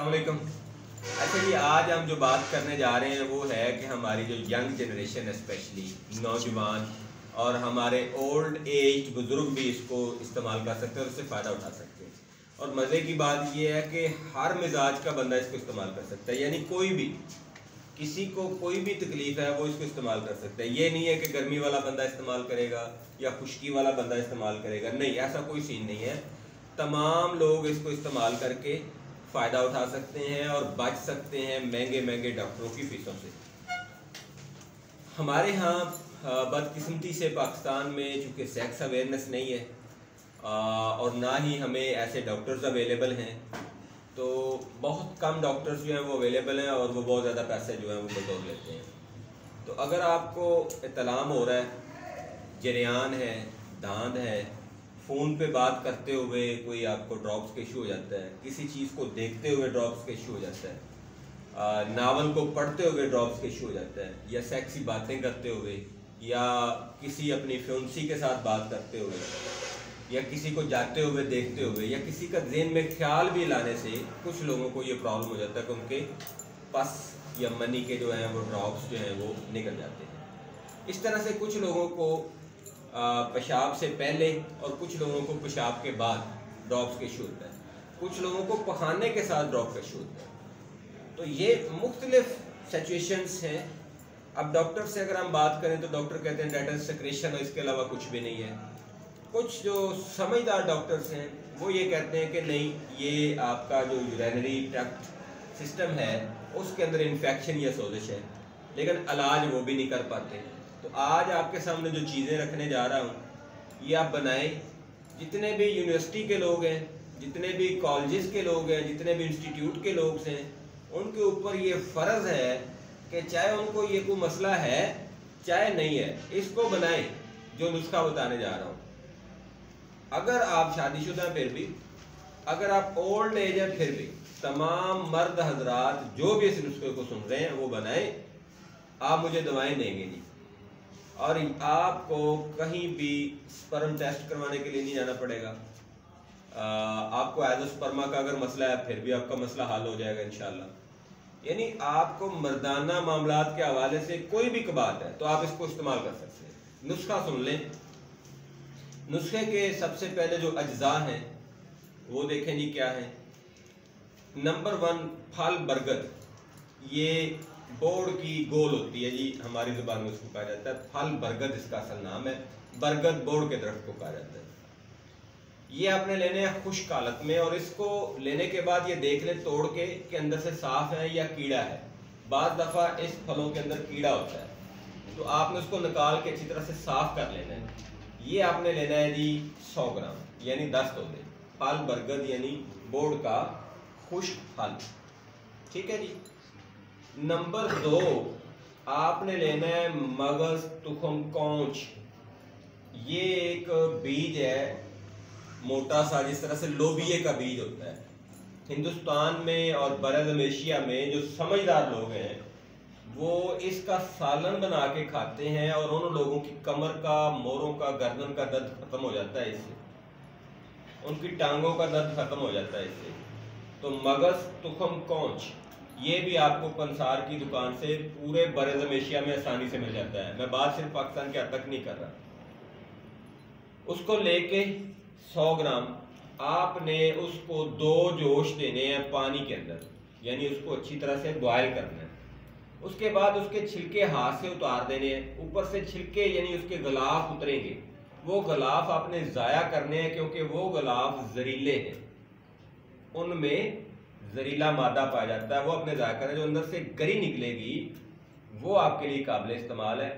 अस्सलाम वालेकुम। अच्छा जी, आज हम जो बात करने जा रहे हैं वो है कि हमारी जो यंग जनरेशन है, स्पेशली नौजवान और हमारे ओल्ड एज बुज़ुर्ग भी इसको इस्तेमाल कर सकते हैं और उससे फ़ायदा उठा सकते हैं। और मज़े की बात यह है कि हर मिजाज का बंदा इसको इस्तेमाल कर सकता है, यानी कोई भी, किसी को कोई भी तकलीफ़ है वो इसको इस्तेमाल कर सकता है। ये नहीं है कि गर्मी वाला बंदा इस्तेमाल करेगा या खुश्की वाला बंदा इस्तेमाल करेगा, नहीं, ऐसा कोई सीन नहीं है। तमाम लोग इसको इस्तेमाल करके फ़ायदा उठा सकते हैं और बच सकते हैं महंगे महंगे डॉक्टरों की फ़ीसों से। हमारे यहाँ बदकिस्मती से पाकिस्तान में चूँकि सेक्स अवेयरनेस नहीं है और ना ही हमें ऐसे डॉक्टर्स अवेलेबल हैं, तो बहुत कम डॉक्टर्स जो हैं वो अवेलेबल हैं और वो बहुत ज़्यादा पैसे जो हैं वो बटोर लेते हैं। तो अगर आपको इत्तलाम हो रहा है, जरियान है, दांद है, फ़ोन पे बात करते हुए कोई आपको ड्रॉप्स का इशू हो जाता है, किसी चीज़ को देखते हुए ड्रॉप्स का इशू हो जाता है, नावल को पढ़ते हुए ड्रॉप्स का इशू हो जाता है, या सेक्सी बातें करते हुए, या किसी अपनी फ्योंसी के साथ बात करते हुए, या किसी को जाते हुए देखते हुए, या किसी का ज़हन में ख्याल भी लाने से कुछ लोगों को ये प्रॉब्लम हो जाता है कि उनके पस या मनी के जो हैं वो ड्रॉप्स जो हैं वो निकल जाते हैं। इस तरह से कुछ लोगों को पेशाब से पहले और कुछ लोगों को पेशाब के बाद ड्रॉप्स का इशू होता है, कुछ लोगों को पखाने के साथ ड्रॉप का इशू होता है। तो ये मुख्तलिफ सिचुएशंस हैं। अब डॉक्टर से अगर हम बात करें तो डॉक्टर कहते हैं डेट इज सेक्रेशन और इसके अलावा कुछ भी नहीं है। कुछ जो समझदार डॉक्टर्स हैं वो ये कहते हैं कि नहीं, ये आपका जो यूरिनरी ट्रैक्ट सिस्टम है उसके अंदर इन्फेक्शन या सोजिश है, लेकिन इलाज वो भी नहीं कर पाते। तो आज आपके सामने जो चीज़ें रखने जा रहा हूँ ये आप बनाएं। जितने भी यूनिवर्सिटी के लोग हैं, जितने भी कॉलेजेस के लोग हैं, जितने भी इंस्टीट्यूट के लोग हैं, उनके ऊपर ये फ़र्ज़ है कि चाहे उनको ये कोई मसला है चाहे नहीं है, इसको बनाएं जो नुस्खा बताने जा रहा हूँ। अगर आप शादीशुदा हैं फिर भी, अगर आप ओल्ड एज है फिर भी, तमाम मर्द हजरात जो भी इस नुस्खे को सुन रहे हैं वो बनाएं। आप मुझे दवाएं देंगे जी, और आपको कहीं भी स्पर्म टेस्ट करवाने के लिए नहीं जाना पड़ेगा। आपको एजोस्पर्मा का अगर मसला है फिर भी आपका मसला हल हो जाएगा इंशाल्लाह। यानी आपको मर्दाना मामलात के हवाले से कोई भी कबात है तो आप इसको इस्तेमाल कर सकते हैं। नुस्खा सुन लें। नुस्खे के सबसे पहले जो अज्जा हैं वो देखें जी क्या है। नंबर 1, फल बरगद। ये बोर्ड की गोल होती है जी, हमारी ज़ुबान में उसको कहा जाता है फल बरगद, इसका असल नाम है। बरगद बोर्ड के दरख्त को कहा जाता है। ये आपने लेने हैं खुश्क हालत में, और इसको लेने के बाद ये देख ले तोड़ के कि अंदर से साफ है या कीड़ा है। बाज़ दफ़ा इस फलों के अंदर कीड़ा होता है, तो आपने उसको निकाल के अच्छी तरह से साफ कर लेना है। ये आपने लेना है जी 100 ग्राम, यानी 10 तोले फल बरगद, यानी बोर्ड का खुश्क फल। ठीक है जी। नंबर 2, आपने लेना है मगज तुखम कौच। ये एक बीज है मोटा सा, जिस तरह से लोबिये का बीज होता है। हिंदुस्तान में और बरज़ एशिया में जो समझदार लोग हैं वो इसका सालन बना के खाते हैं, और उन लोगों की कमर का, मोरों का, गर्दन का दर्द खत्म हो जाता है इससे, उनकी टांगों का दर्द खत्म हो जाता है इससे। तो मगज तुखम कौच ये भी आपको पंसार की दुकान से पूरे बरज़ एशिया में आसानी से मिल जाता है। मैं बात सिर्फ पाकिस्तान के हद तक नहीं कर रहा। उसको लेके 100 ग्राम आपने उसको 2 जोश देने हैं पानी के अंदर, यानी उसको अच्छी तरह से बॉयल करना है। उसके बाद उसके छिलके हाथ से उतार देने हैं। ऊपर से छिलके यानी उसके गलाफ उतरेंगे, वो गलाफ आपने ज़ाया करने हैं, क्योंकि वो गलाफ जहरीले हैं, उनमें जहरीला मादा पाया जाता है। वो अपने ज़ाया करें, जो अंदर से गरी निकलेगी वो आपके लिए काबिल इस्तेमाल है।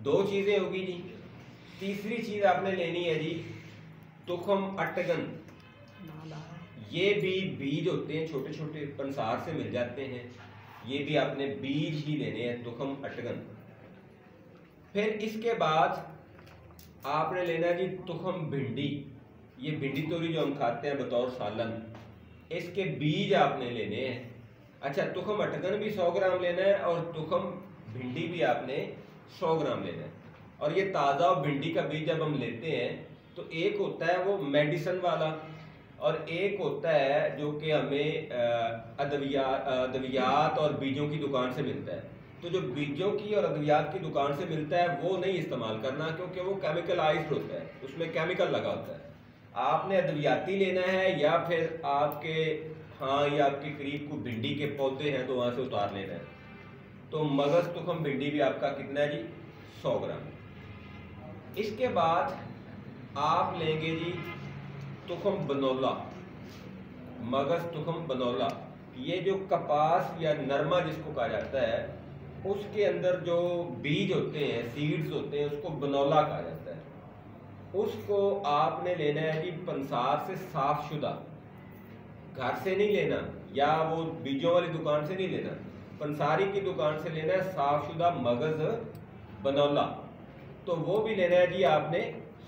2 चीज़ें होगी जी। तीसरी चीज़ आपने लेनी है जी तुखम अटगन। ये भी बीज होते हैं, छोटे छोटे पंसार से मिल जाते हैं। ये भी आपने बीज ही लेने हैं, तुखम अटगन। फिर इसके बाद आपने लेना है जी तुखम भिंडी। ये भिंडी तोरी जो हम खाते हैं बतौर सालन, इसके बीज आपने लेने हैं। अच्छा, तुखम अटगन भी 100 ग्राम लेना है और तुखम भिंडी भी आपने 100 ग्राम लेना है। और ये ताज़ा भिंडी का बीज जब हम लेते हैं तो एक होता है वो मेडिसिन वाला, और एक होता है जो कि हमें अद्वियात और बीजों की दुकान से मिलता है। तो जो बीजों की और अद्वियात की दुकान से मिलता है वो नहीं इस्तेमाल करना, क्योंकि वो केमिकलाइज्ड होता है, उसमें केमिकल लगा होता है। आपने अद्वियाती लेना है या फिर आपके या आपके करीब को भिंडी के पौधे हैं तो वहाँ से उतार लेना है। तो मगज तुखम भिंडी भी आपका कितना है जी? 100 ग्राम। इसके बाद आप लेंगे जी तुखम बनोला, मगज तुखम बनोला। ये जो कपास या नरमा जिसको कहा जाता है, उसके अंदर जो बीज होते हैं, सीड्स होते हैं, उसको बनोला कहा जाता है। उसको आपने लेना है जी पंसार से साफ शुदा, घर से नहीं लेना या वो बीजों वाली दुकान से नहीं लेना, पंसारी की दुकान से लेना है साफ शुदा मगज बनोला। तो वो भी लेना है जी आपने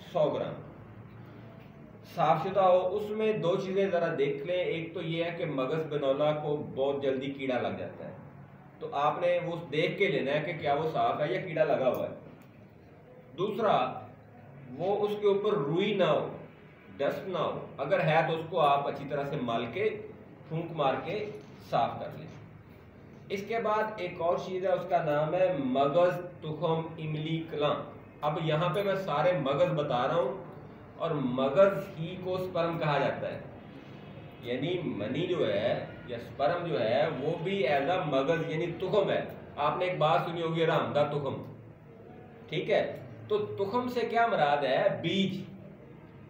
100 ग्राम साफ शुदा हो। उसमें दो चीज़ें ज़रा देख लें। एक तो ये है कि मगज बनोला को बहुत जल्दी कीड़ा लग जाता है, तो आपने वो देख के लेना है कि क्या वो साफ है या कीड़ा लगा हुआ है। दूसरा, वो उसके ऊपर रुई ना हो, डस्ट ना हो, अगर है तो उसको आप अच्छी तरह से मल के फूंक मार के साफ कर लें। इसके बाद एक और चीज़ है, उसका नाम है मगज तुखम इमली कलां। अब यहाँ पे मैं सारे मगज बता रहा हूँ, और मगज ही को स्पर्म कहा जाता है, यानी मनी जो है या स्पर्म जो है वो भी एज अ मगज यानी तुखम है। आपने एक बात सुनी होगी रामदा तुखम, ठीक है? तो तुखम से क्या मुराद है? बीज।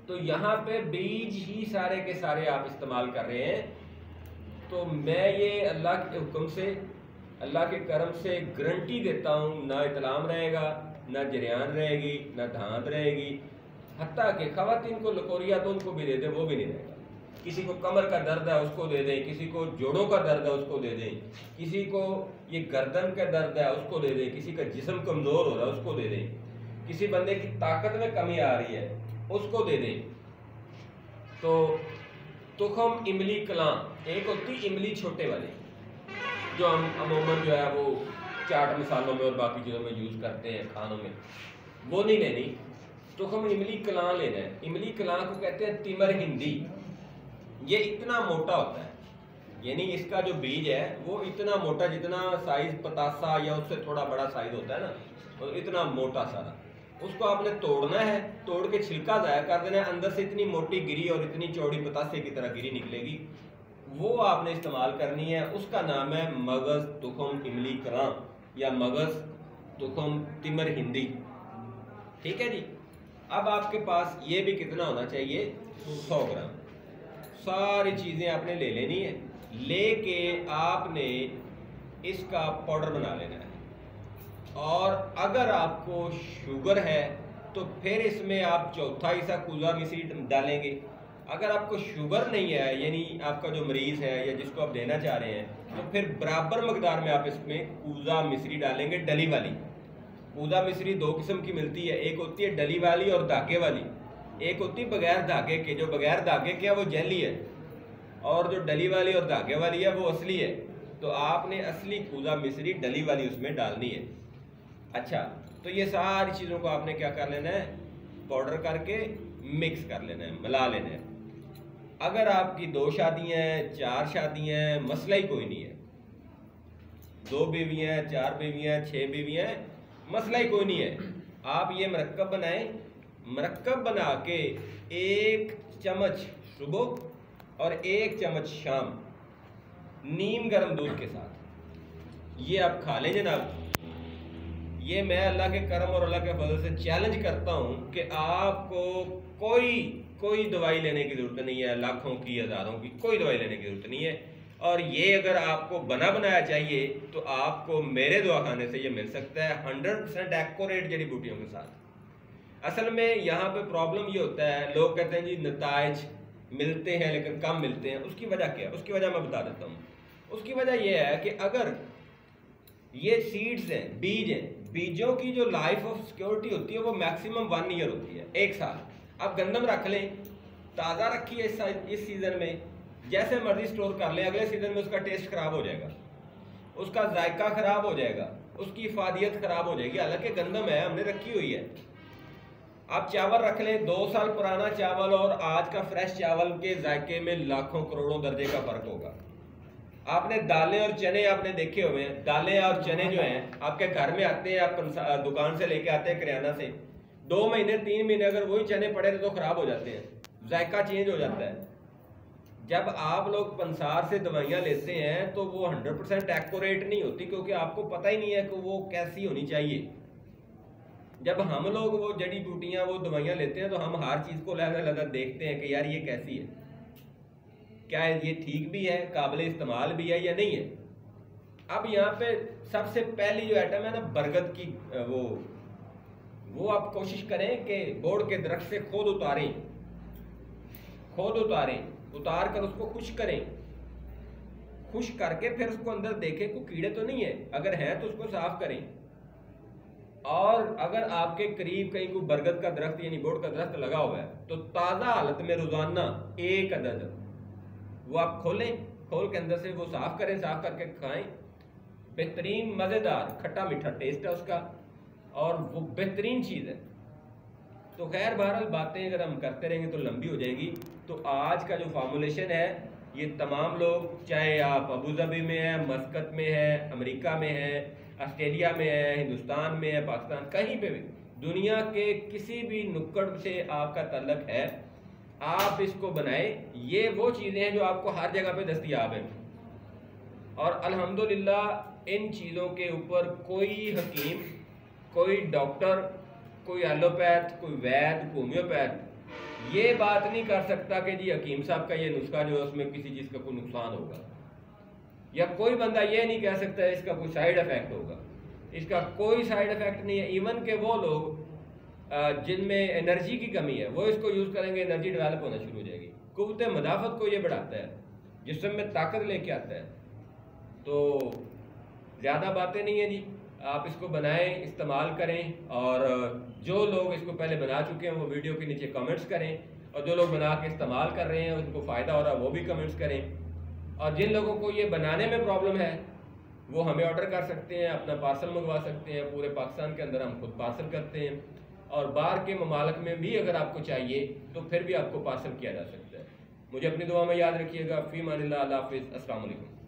तो यहाँ पे बीज ही सारे के सारे आप इस्तेमाल कर रहे हैं। तो मैं ये अल्लाह के हुक्म से, अल्लाह के करम से गारंटी देता हूँ, ना इतलाम रहेगा, ना जरियान रहेगी, ना धांत रहेगी। हत्ता कि खवातीन को लकोरिया तो उनको भी दे दें, वो भी नहीं रहेगा। किसी को कमर का दर्द है उसको दे दें, किसी को जोड़ों का दर्द है उसको दे दें, किसी को ये गर्दन का दर्द है उसको दे दें, किसी का जिस्म कमज़ोर हो रहा है उसको दे दें, किसी बंदे की ताकत में कमी आ रही है उसको दे दें। तो तुखम इमली कलां, एक होती इमली छोटे वाली जो हम अमूमन जो है वो चाट मसालों में और बाकी चीज़ों में यूज़ करते हैं खानों में, वो नहीं लेनी। तुखम इमली कलां लेना है। इमली कलां को कहते हैं तिमर हिंदी। ये इतना मोटा होता है, यानी इसका जो बीज है वो इतना मोटा, जितना साइज पतासा या उससे थोड़ा बड़ा साइज होता है ना, तो इतना मोटा सारा। उसको आपने तोड़ना है, तोड़ के छिलका ज़ाया कर देना है। अंदर से इतनी मोटी गिरी और इतनी चौड़ी पतासे की तरह गिरी निकलेगी, वो आपने इस्तेमाल करनी है। उसका नाम है मगज तुखम इमली कलां या मगज तुखम तिमर हिंदी, ठीक है जी। अब आपके पास ये भी कितना होना चाहिए? 100 ग्राम। सारी चीज़ें आपने ले लेनी है, लेके आपने इसका पाउडर बना लेना है। और अगर आपको शुगर है तो फिर इसमें आप चौथा हिस्सा कूजा मिश्री डालेंगे। अगर आपको शुगर नहीं है, यानी आपका जो मरीज़ है या जिसको आप देना चाह रहे हैं, तो फिर बराबर मकदार में आप इसमें कूजा मिश्री डालेंगे, डली वाली। कूजा मिश्री दो किस्म की मिलती है, एक होती है डली वाली और धागे वाली, एक होती है बगैर धागे के। जो बगैर धागे के है वो जेली है, और जो डली वाली और धागे वाली है वो असली है। तो आपने असली कूजा मिश्री डली वाली उसमें डालनी है। अच्छा, तो ये सारी चीज़ों को आपने क्या कर लेना है? पाउडर करके मिक्स कर लेना है, मिला लेना है। अगर आपकी 2 शादियाँ हैं, 4 शादियाँ हैं, मसला ही कोई नहीं है। 2 बीवियाँ हैं, 4 बीवियाँ हैं, 6 बीवियाँ हैं, मसला ही कोई नहीं है। आप ये मरक्कब बनाएं। मरक्कब बना के 1 चम्मच सुबह और 1 चम्मच शाम नीम गर्म दूध के साथ ये आप खा लें जनाब। ये मैं अल्लाह के करम और अल्लाह के फजल से चैलेंज करता हूँ कि आपको कोई दवाई लेने की ज़रूरत नहीं है, लाखों की हज़ारों की कोई दवाई लेने की ज़रूरत नहीं है। और ये अगर आपको बना बनाया चाहिए तो आपको मेरे दवाखाने से ये मिल सकता है 100% एक्यूरेट जड़ी बूटियों के साथ। असल में यहाँ पे प्रॉब्लम ये होता है, लोग कहते हैं जी नताइज मिलते हैं लेकिन कम मिलते हैं। उसकी वजह क्या है? उसकी वजह मैं बता देता हूँ। उसकी वजह यह है कि अगर ये सीड्स हैं, बीज हैं, बीजों की जो लाइफ ऑफ सिक्योरिटी होती है वो मैक्सिमम 1 ईयर होती है, 1 साल। आप गंदम रख लें, ताज़ा रखिए इस सीज़न में, जैसे मर्जी स्टोर कर लें, अगले सीज़न में उसका टेस्ट ख़राब हो जाएगा, उसका जायका ख़राब हो जाएगा, उसकी इफादियत ख़राब हो जाएगी। हालांकि गंदम है, हमने रखी हुई है। आप चावल रख लें, 2 साल पुराना चावल और आज का फ्रेश चावल के जायके में लाखों करोड़ों दर्जे का फर्क होगा। आपने दालें और चने आपने देखे हुए हैं, दालें और चने जो हैं आपके घर में आते हैं, आप दुकान से लेके आते हैं किराना से, 2 महीने 3 महीने अगर वही चने पड़े तो खराब हो जाते हैं, जायका चेंज हो जाता है। जब आप लोग पंसार से दवाइयाँ लेते हैं तो वो 100% एक्यूरेट नहीं होती, क्योंकि आपको पता ही नहीं है कि वो कैसी होनी चाहिए। जब हम लोग वो जड़ी बूटियाँ वो दवाइयाँ लेते हैं तो हम हर चीज़ को लगा देखते हैं कि यार ये कैसी है, क्या ये ठीक भी है, काबिल इस्तेमाल भी है या नहीं है। अब यहाँ पे सबसे पहली जो आइटम है ना बरगद की, वो आप कोशिश करें कि बोर्ड के दरख्त से खुद उतारें, उतार कर उसको खुश करें, खुश करके फिर उसको अंदर देखें कोई कीड़े तो नहीं है, अगर हैं तो उसको साफ करें। और अगर आपके करीब कहीं कोई बरगद का दरख्त यानी बोर्ड का दरख्त लगा हुआ है तो ताज़ा हालत में रोजाना 1 अदद वो आप खोलें, खोल के अंदर से वो साफ करें, साफ करके खाएं। बेहतरीन मज़ेदार खट्टा मीठा टेस्ट है उसका और वो बेहतरीन चीज़ है। तो खैर बहरहाल बातें अगर हम करते रहेंगे तो लंबी हो जाएगी। तो आज का जो फार्मूलेशन है ये तमाम लोग, चाहे आप अबू धाबी में है, मस्कत में है, अमेरिका में है, ऑस्ट्रेलिया में है, हिंदुस्तान में है, पाकिस्तान, कहीं पे भी दुनिया के किसी भी नुक्कड़ से आपका तल्लक है, आप इसको बनाएं। ये वो चीज़ें हैं जो आपको हर जगह पे दस्तयाब हैं और अल्हम्दुलिल्लाह इन चीज़ों के ऊपर कोई हकीम, कोई डॉक्टर, कोई एलोपैथ, कोई वैद्य, होम्योपैथ ये बात नहीं कर सकता कि जी हकीम साहब का ये नुस्खा जो है उसमें किसी चीज़ का कोई नुकसान होगा, या कोई बंदा ये नहीं कह सकता इसका कोई साइड इफ़ेक्ट होगा। इसका कोई साइड इफ़ेक्ट नहीं है। इवन के वो लोग जिनमें एनर्जी की कमी है वो इसको यूज़ करेंगे, एनर्जी डेवलप होना शुरू हो जाएगी। कुव्वत मदाफ़त को ये बढ़ाता है, जिस्म में ताकत लेके आता है। तो ज़्यादा बातें नहीं है जी, आप इसको बनाएं, इस्तेमाल करें और जो लोग इसको पहले बना चुके हैं वो वीडियो के नीचे कमेंट्स करें और जो लोग बना के इस्तेमाल कर रहे हैं उनको फ़ायदा हो रहा है वो भी कमेंट्स करें। और जिन लोगों को ये बनाने में प्रॉब्लम है वो हमें ऑर्डर कर सकते हैं, अपना पार्सल मंगवा सकते हैं। पूरे पाकिस्तान के अंदर हम खुद पार्सल करते हैं और बाहर के ममालिक में भी अगर आपको चाहिए तो फिर भी आपको पार्सल किया जा सकता है। मुझे अपनी दुआ में याद रखिएगा। फ़ी मानिल्लाह, अल्लाह हाफ़िज़, अस्सलाम वालेकुम।